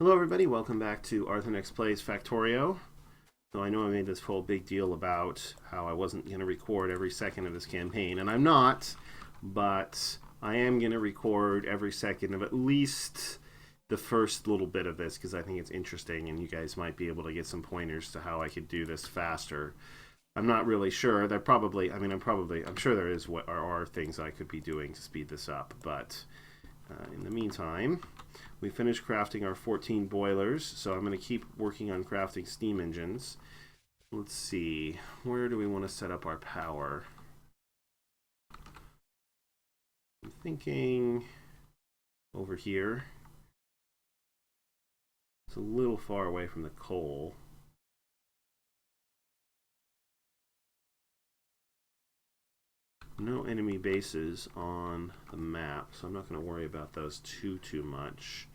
Hello everybody, welcome back to Arthenex Plays Factorio. So I know I made this whole big deal about how I wasn't going to record every second of this campaign, and I'm not, but I am going to record every second of at least the first little bit of this because I think it's interesting and you guys might be able to get some pointers to how I could do this faster. I'm not really sure. I'm sure there are things I could be doing to speed this up, but in the meantime, we finished crafting our 14 boilers, so I'm going to keep working on crafting steam engines. Let's see, where do we want to set up our power? I'm thinking over here. It's a little far away from the coal. No enemy bases on the map, so I'm not going to worry about those too much.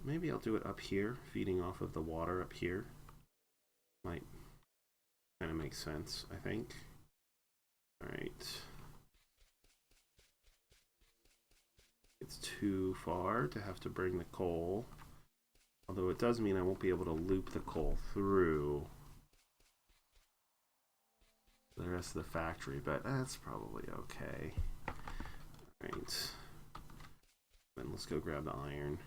Maybe I'll do it up here, feeding off of the water up here. Might kind of make sense, I think. Alright. It's too far to have to bring the coal. Although it does mean I won't be able to loop the coal through the rest of the factory, but that's probably okay. Alright. Then let's go grab the iron.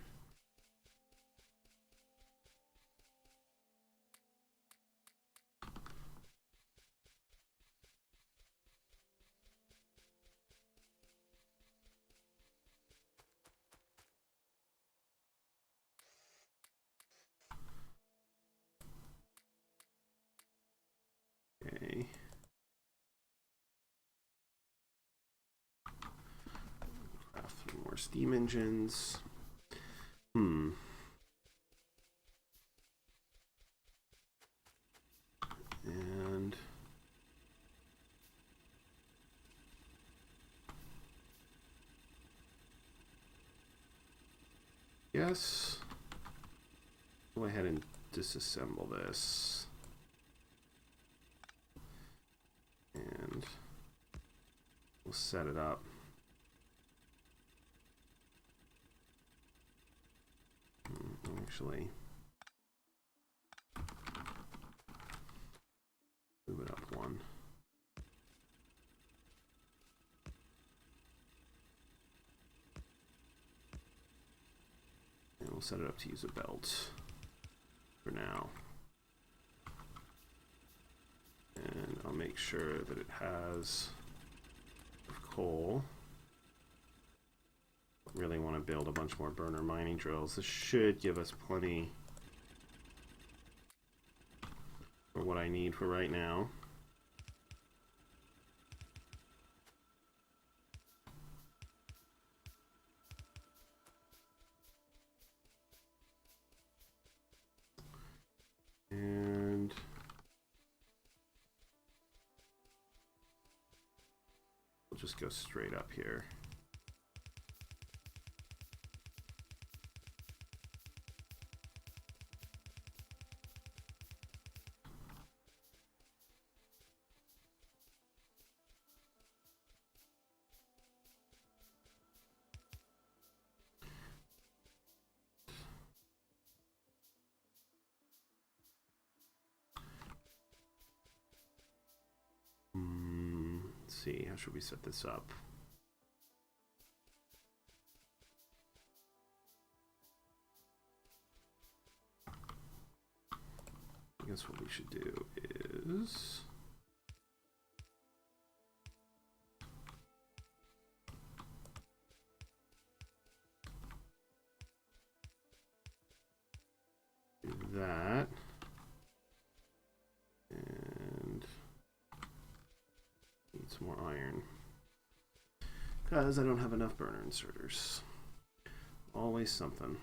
Okay. Craft 3 more steam engines. And yes, go ahead and disassemble this. And we'll set it up. Actually, move it up one. And we'll set it up to use a belt for now. And I'll make sure that it has coal. Really want to build a bunch more burner mining drills. This should give us plenty for what I need for right now. And we'll just go straight up here. Let's see, how should we set this up? I guess what we should do is do that. And need some more iron. Because I don't have enough burner inserters. Always something.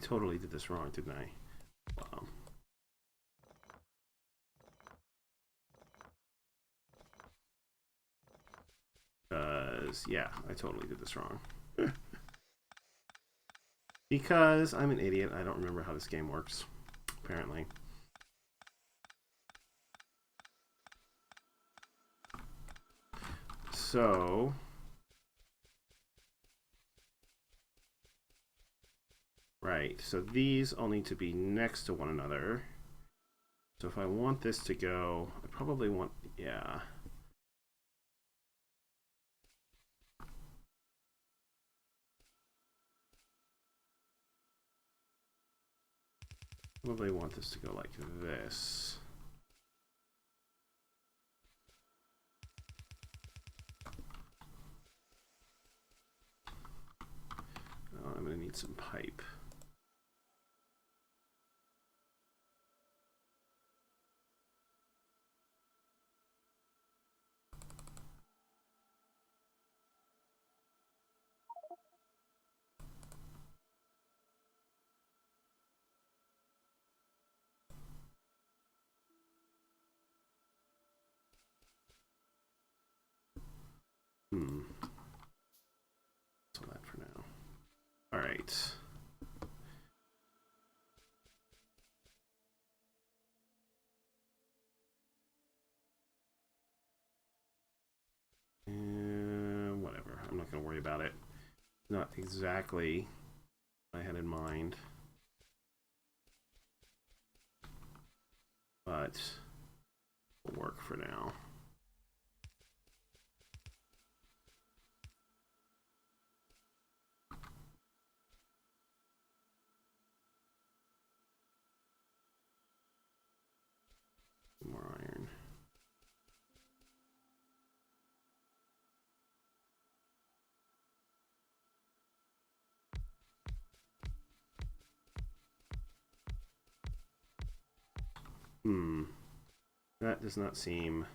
totally did this wrong, didn't I? Wow. Yeah, I totally did this wrong. Because I'm an idiot. I don't remember how this game works, apparently. So... Right, so these all need to be next to one another. So if I want this to go, I probably want, yeah. Probably want this to go like this. Oh, I'm gonna need some pipe. So that for now. All right. Whatever. I'm not going to worry about it. Not exactly what I had in mind. But it'll work for now. More iron. That does not seem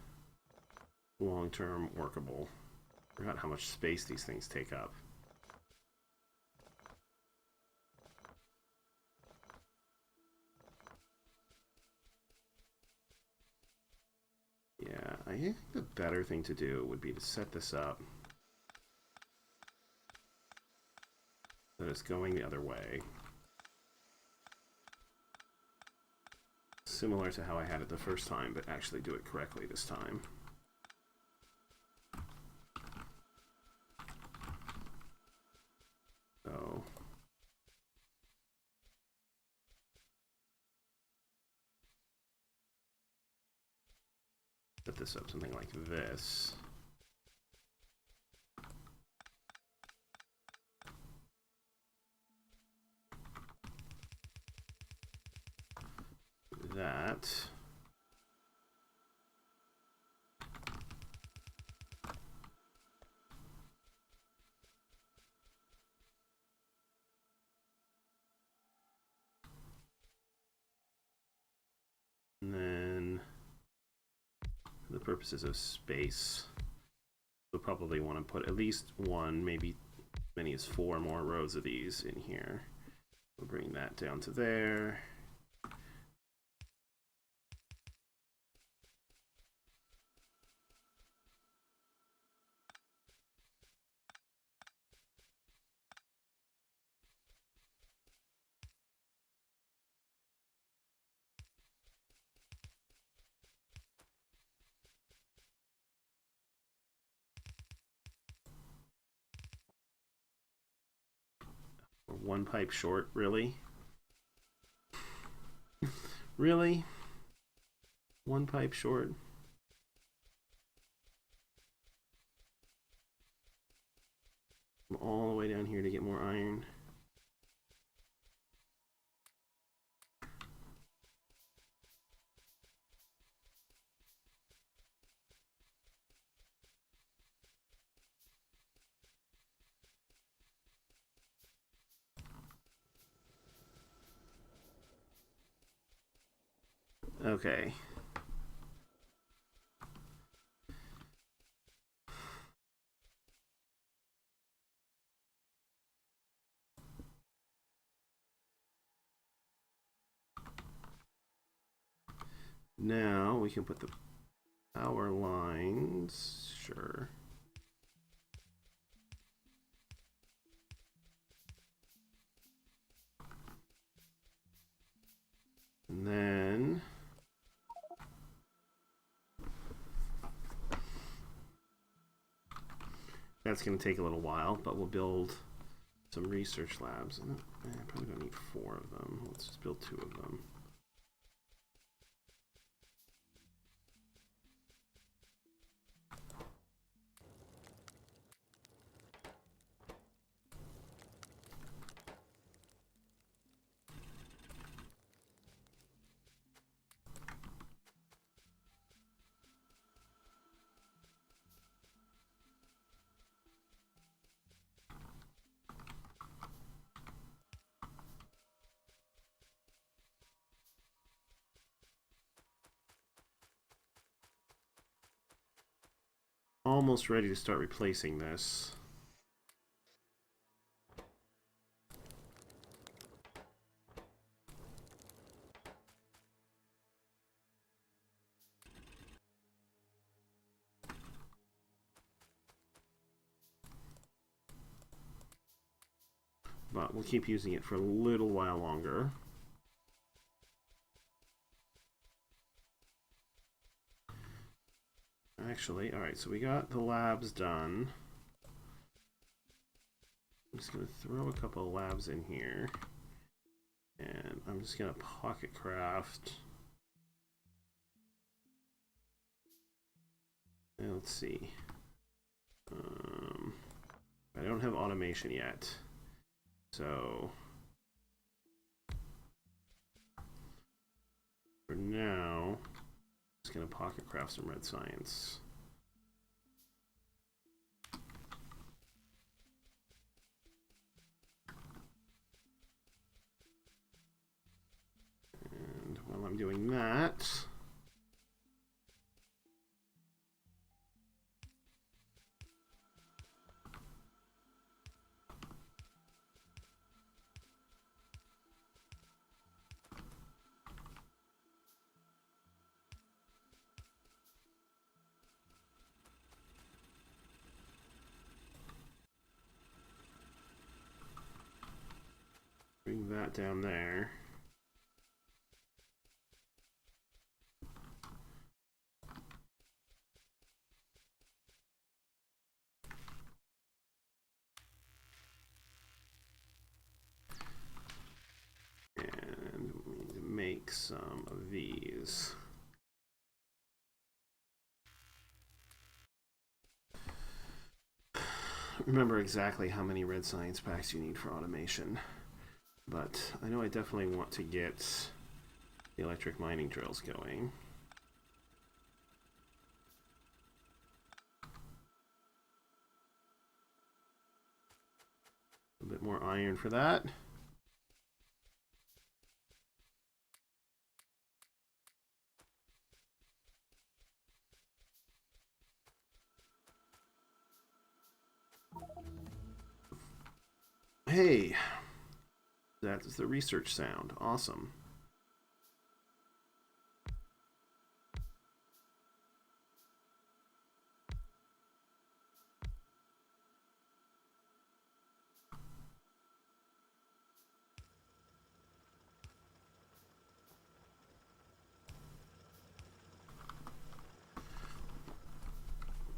long-term workable. I forgot how much space these things take up. Yeah, I think the better thing to do would be to set this up so that it's going the other way. Similar to how I had it the first time, but actually do it correctly this time. So... set this up something like this. That. And then, for the purposes of space, we'll probably want to put at least one, maybe as many as 4 more rows of these in here. We'll bring that down to there. We're 1 pipe short, really? Really? 1 pipe short? I'm all the way down here to get more iron. Okay. Now we can put the power lines, sure. And then that's going to take a little while, but we'll build some research labs. I probably don't need 4 of them. Let's just build 2 of them. Almost ready to start replacing this. But we'll keep using it for a little while longer. Actually, all right, so we got the labs done. I'm just going to throw a couple of labs in here. And I'm just going to pocket craft. And let's see. I don't have automation yet. So for now, I'm just going to pocket craft some red science. And while I'm doing that, bring that down there. And we need to make some of these. Remember exactly how many red science packs you need for automation, but I know I definitely want to get the electric mining drills going. A bit more iron for that. Hey, that's the research sound. Awesome.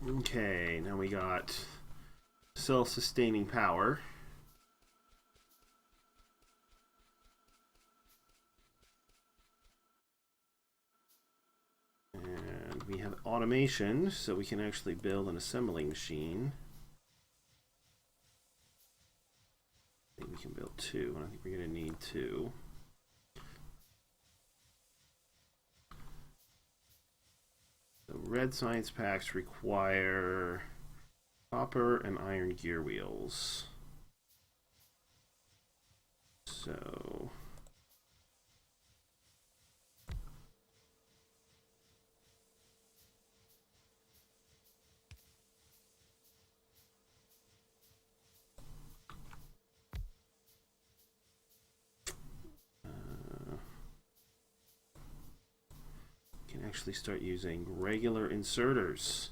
Okay, now we got self-sustaining power. And we have automation, so we can actually build an assembling machine. I think we can build 2, and I think we're going to need 2. The red science packs require copper and iron gear wheels. So can actually start using regular inserters.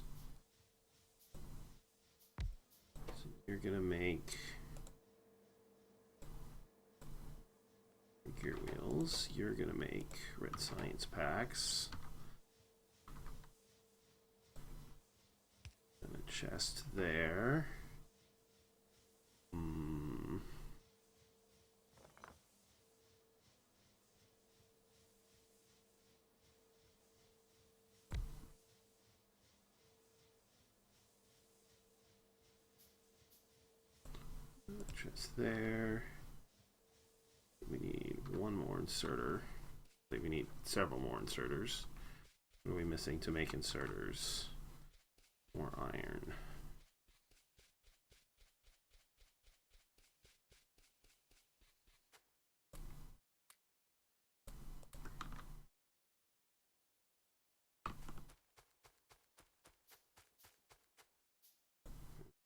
So you're going to make gear wheels. You're going to make red science packs. And a chest there. Just there. We need one more inserter. I think we need several more inserters. What are we missing to make inserters? More iron.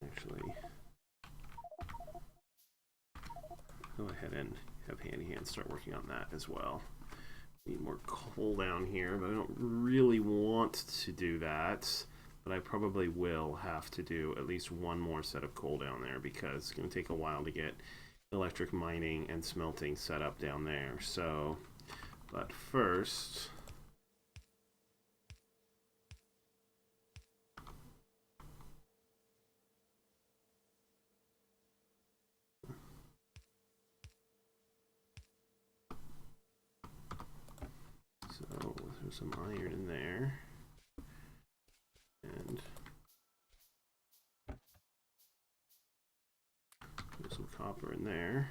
Actually, go ahead and have Handy Hands start working on that as well. Need more coal down here, but I don't really want to do that. But I probably will have to do at least one more set of coal down there because it's going to take a while to get electric mining and smelting set up down there. So, but first, so there's some iron in there, and there's some copper in there.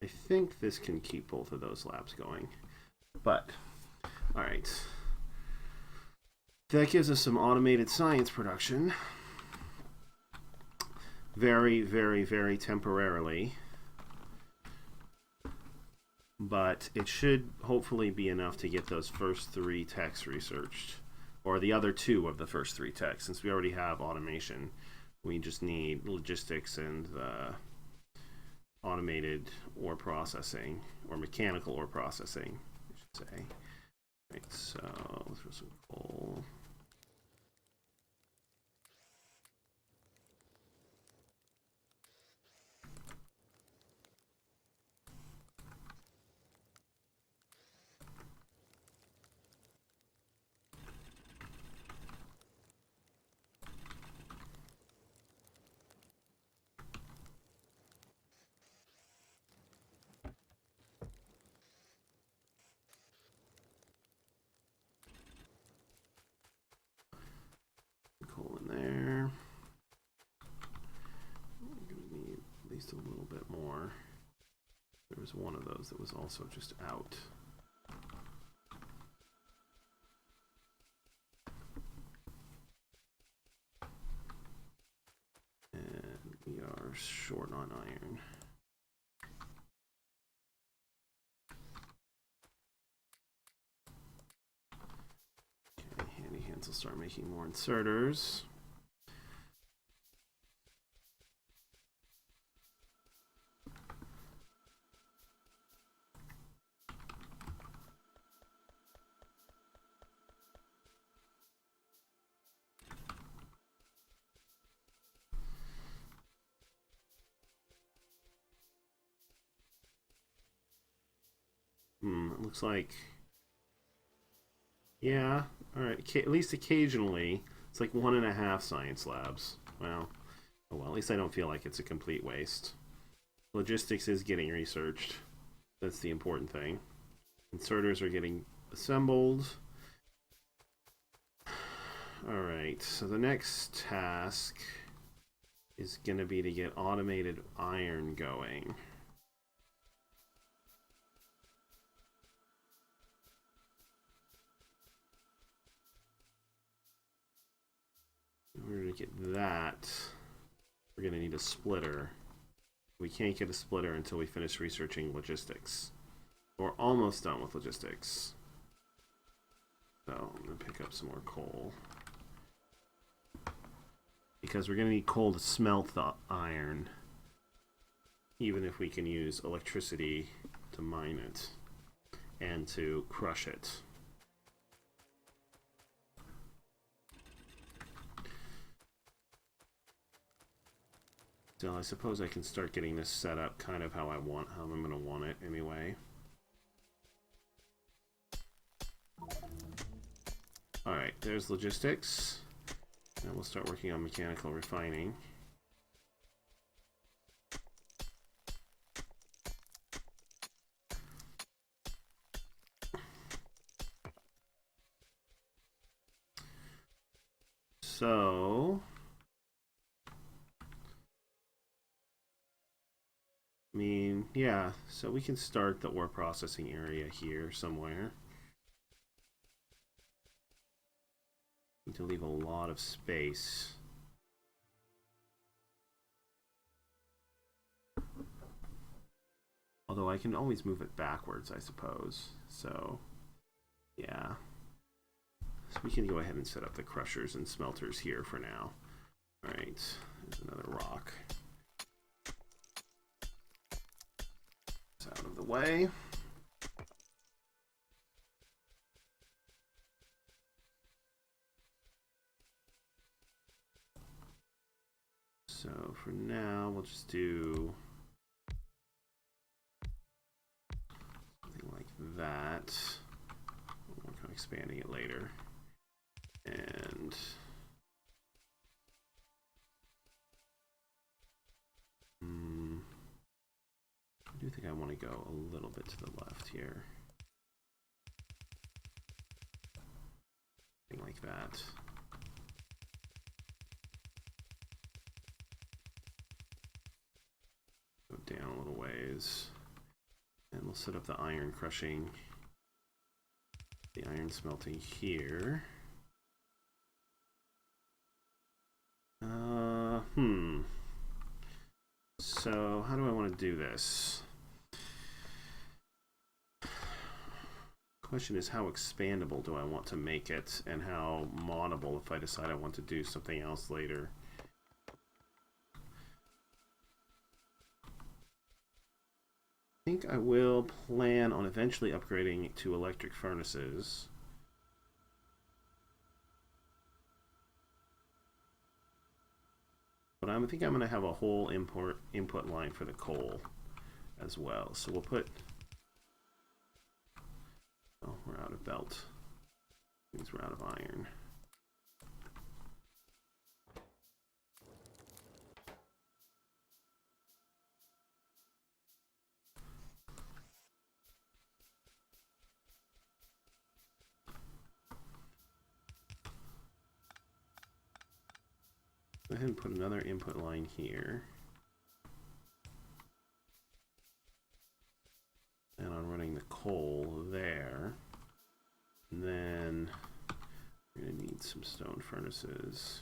I think this can keep both of those labs going, but all right. That gives us some automated science production. Very, very, very temporarily. But it should hopefully be enough to get those first 3 techs researched. Or the other 2 of the first 3 techs. Since we already have automation, we just need logistics and automated ore processing, or mechanical ore processing, I should say. Right, so let's throw some coal. Coal in there. We're going to need at least a little bit more. There was one of those that was also just out. And we are short on iron. Okay, Handy Hands will start making more inserters. It looks like, yeah, all right, at least occasionally, it's like 1.5 science labs. Well, oh well, at least I don't feel like it's a complete waste. Logistics is getting researched. That's the important thing. Inserters are getting assembled. All right, so the next task is going to be to get automated iron going. In order to get that, we're going to need a splitter. We can't get a splitter until we finish researching logistics. We're almost done with logistics. So I'm going to pick up some more coal. Because we're going to need coal to smelt the iron. even if we can use electricity to mine it and to crush it. So I suppose I can start getting this set up kind of how I'm going to want it anyway. Alright, there's logistics. And we'll start working on mechanical refining. So, I mean, yeah, so we can start the ore processing area here somewhere. Need to leave a lot of space. Although I can always move it backwards, I suppose. So, yeah. So we can go ahead and set up the crushers and smelters here for now. Alright, there's another rock. It's out of the way. So for now, we'll just do something like that. We'll work on expanding it later. And I do think I want to go a little bit to the left here. Something like that. Go down a little ways. And we'll set up the iron crushing, the iron smelting here. So how do I want to do this? Question is, how expandable do I want to make it, and how moddable if I decide I want to do something else later? I think I will plan on eventually upgrading to electric furnaces. But I think I'm going to have a whole input line for the coal as well. So we'll put... Oh, we're out of belt. Means we're out of iron. Go ahead and put another input line here. And I'm running the coal there. And then we're going to need some stone furnaces.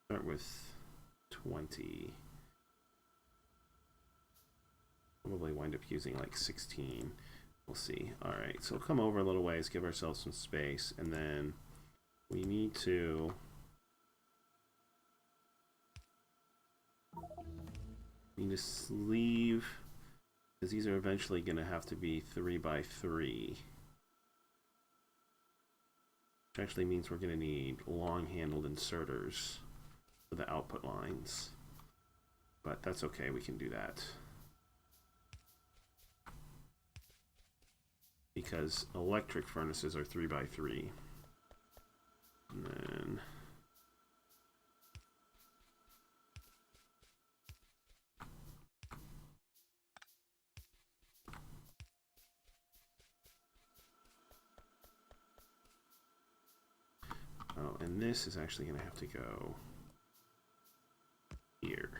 Start with 20. Probably wind up using like 16. We'll see. Alright, so we'll come over a little ways, give ourselves some space, and then we need to sleeve, because these are eventually going to have to be 3 by 3. Which actually means we're going to need long-handled inserters for the output lines. But that's okay, we can do that. Because electric furnaces are 3 by 3. And then oh, and this is actually going to have to go here.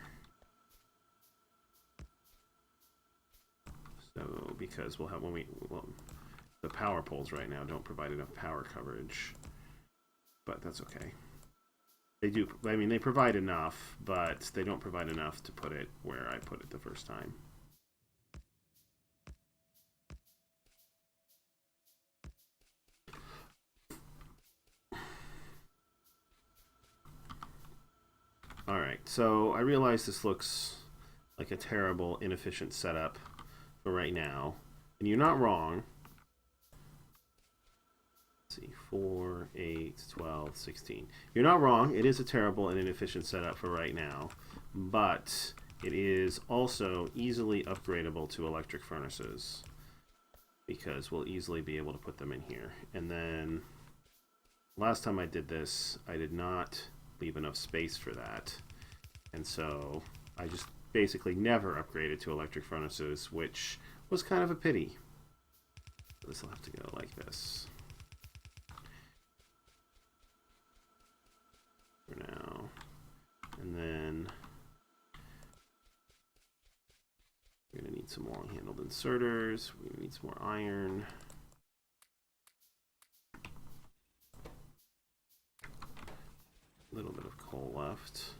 So because we'll have the power poles right now don't provide enough power coverage, but that's okay. They do, I mean, they provide enough, but they don't provide enough to put it where I put it the first time. All right, so I realize this looks like a terrible, inefficient setup for right now. And you're not wrong. Let's see, 4, 8, 12, 16. You're not wrong. It is a terrible and inefficient setup for right now. But it is also easily upgradable to electric furnaces, because we'll easily be able to put them in here. And then last time I did this, I did not leave enough space for that. And so I just basically never upgraded to electric furnaces, which was kind of a pity. So this will have to go like this for now. And then we're going to need some long-handled inserters. We're going to need some more iron. A little bit of coal left.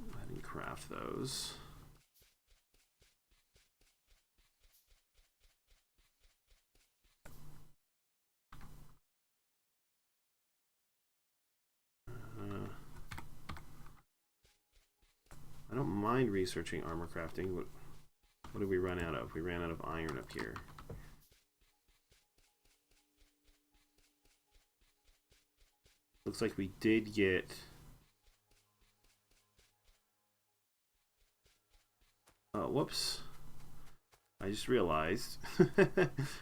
Go ahead and craft those. I don't mind researching armor crafting. What did we run out of? We ran out of iron up here. Looks like we did get... Oh, whoops. I just realized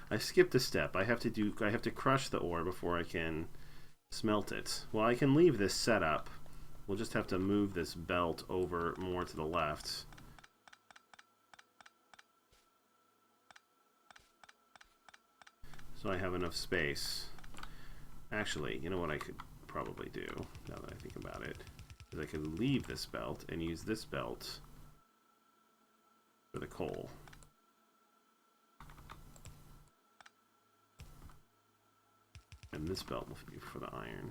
I skipped a step. I have to crush the ore before I can smelt it. Well, I can leave this set up. We'll just have to move this belt over more to the left. So I have enough space. Actually, you know what I could probably do, now that I think about it, is I could leave this belt and use this belt for the coal. And this belt will be for the iron.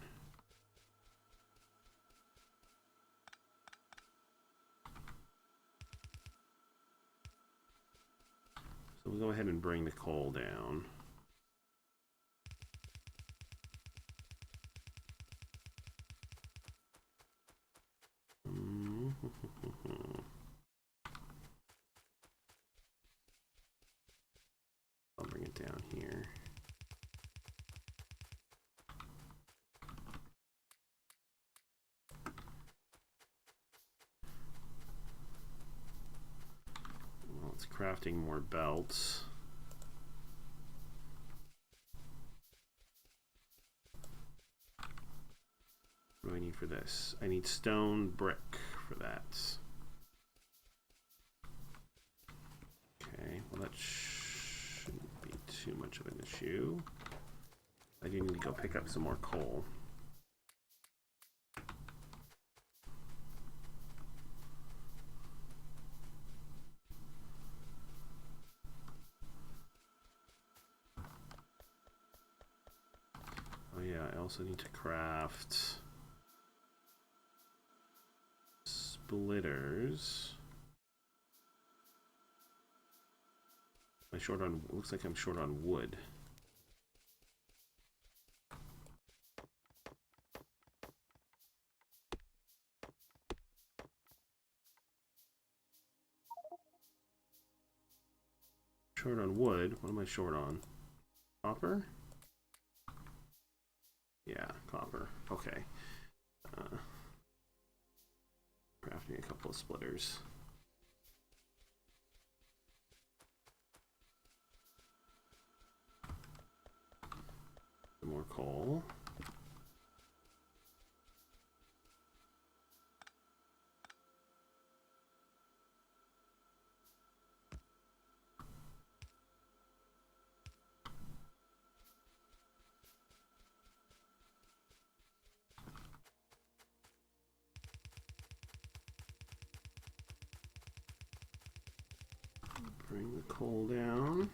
So we'll go ahead and bring the coal down. I'll bring it down here. Well, it's crafting more belts. What do I need for this? I need stone brick for that. Okay, well that shouldn't be too much of an issue. I do need to go pick up some more coal. Oh yeah, I also need to craft splitters. Am I short on? Looks like I'm short on wood. Short on wood. What am I short on? Copper? Yeah, copper. Okay. Crafting a couple of splitters. Some more coal. Bring the coal down.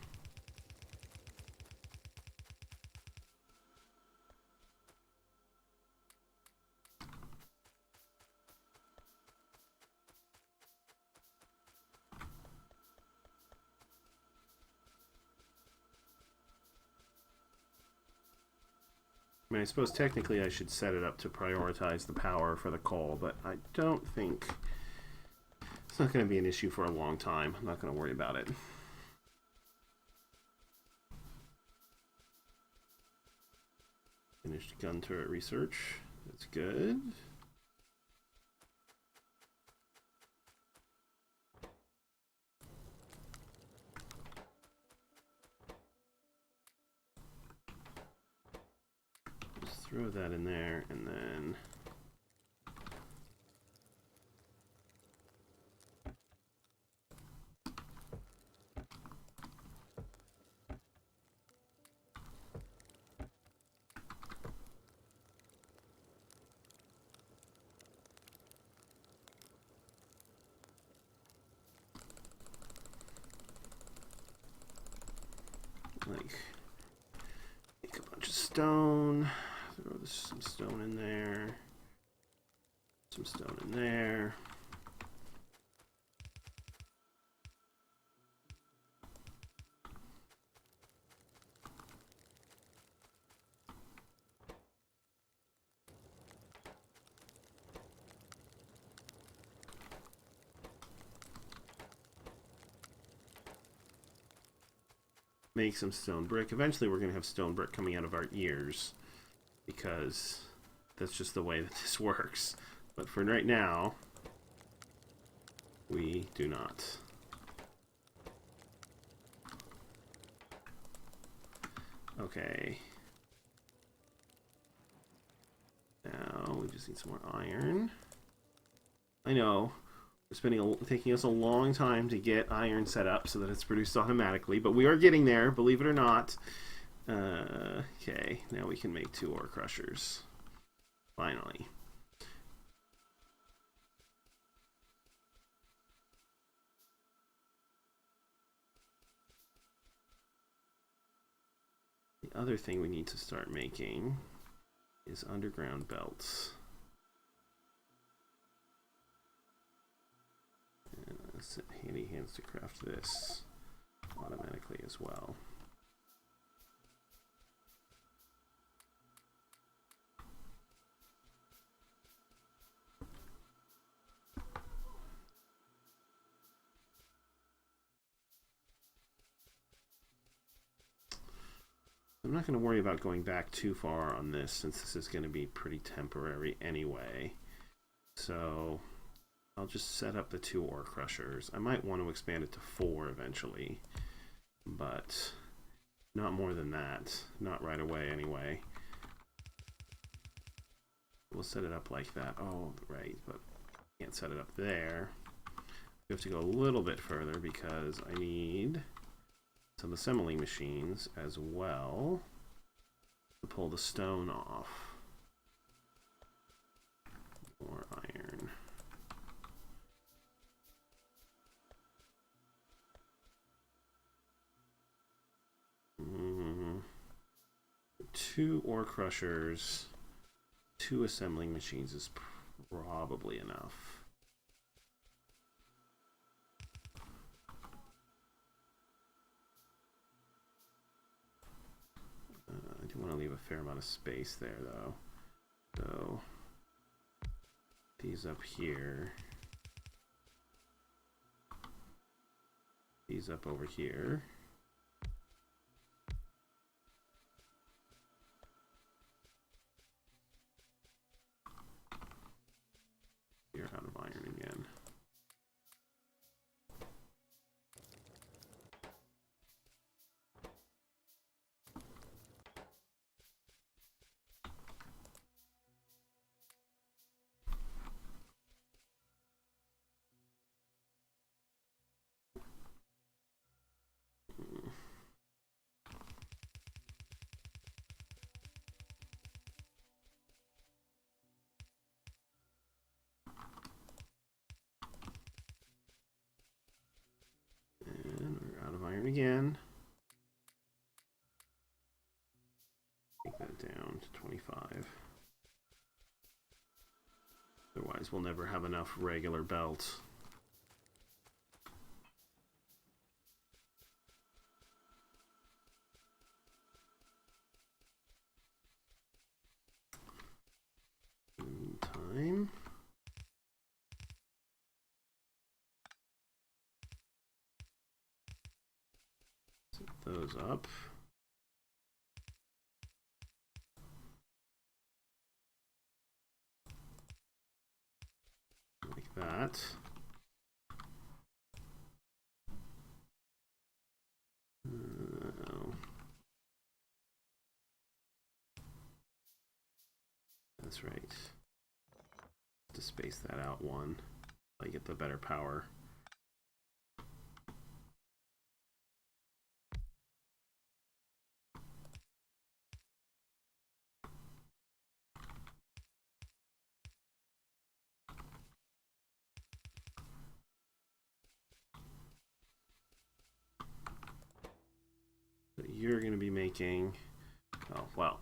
I mean, I suppose technically I should set it up to prioritize the power for the coal, but I don't think it's not going to be an issue for a long time. I'm not going to worry about it. Finished gun turret research. That's good. Just throw that in there, and then like make a bunch of stone, throw some stone in there, some stone in there. Make some stone brick. Eventually we're going to have stone brick coming out of our ears because that's just the way that this works. But for right now, we do not. Okay. Now we just need some more iron. I know. Taking us a long time to get iron set up so that it's produced automatically, but we are getting there, believe it or not. Okay, now we can make 2 ore crushers. Finally. The other thing we need to start making is underground belts. Handy hands to craft this automatically as well. I'm not going to worry about going back too far on this since this is going to be pretty temporary anyway. So I'll just set up the 2 ore crushers. I might want to expand it to 4 eventually, but not more than that. Not right away anyway. We'll set it up like that. Oh, right, but can't set it up there. We have to go a little bit further because I need some assembling machines as well to pull the stone off. More iron. Mm-hmm. 2 ore crushers, 2 assembling machines is probably enough. I do want to leave a fair amount of space there, though. So these up here, these up over here. You're out of iron again. Again. Take that down to 25. Otherwise, we'll never have enough regular belts. those up. Like that. That's right. To space that out one, I get the better power. You're going to be making, oh, well,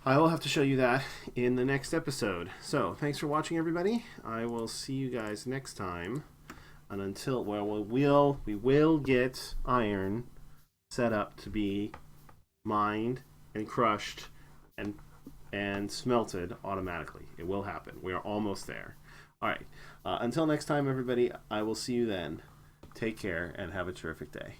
I will have to show you that in the next episode. So, thanks for watching, everybody. I will see you guys next time. And until, well, we will get iron set up to be mined and crushed and smelted automatically. It will happen. We are almost there. All right. Until next time, everybody, I will see you then. Take care and have a terrific day.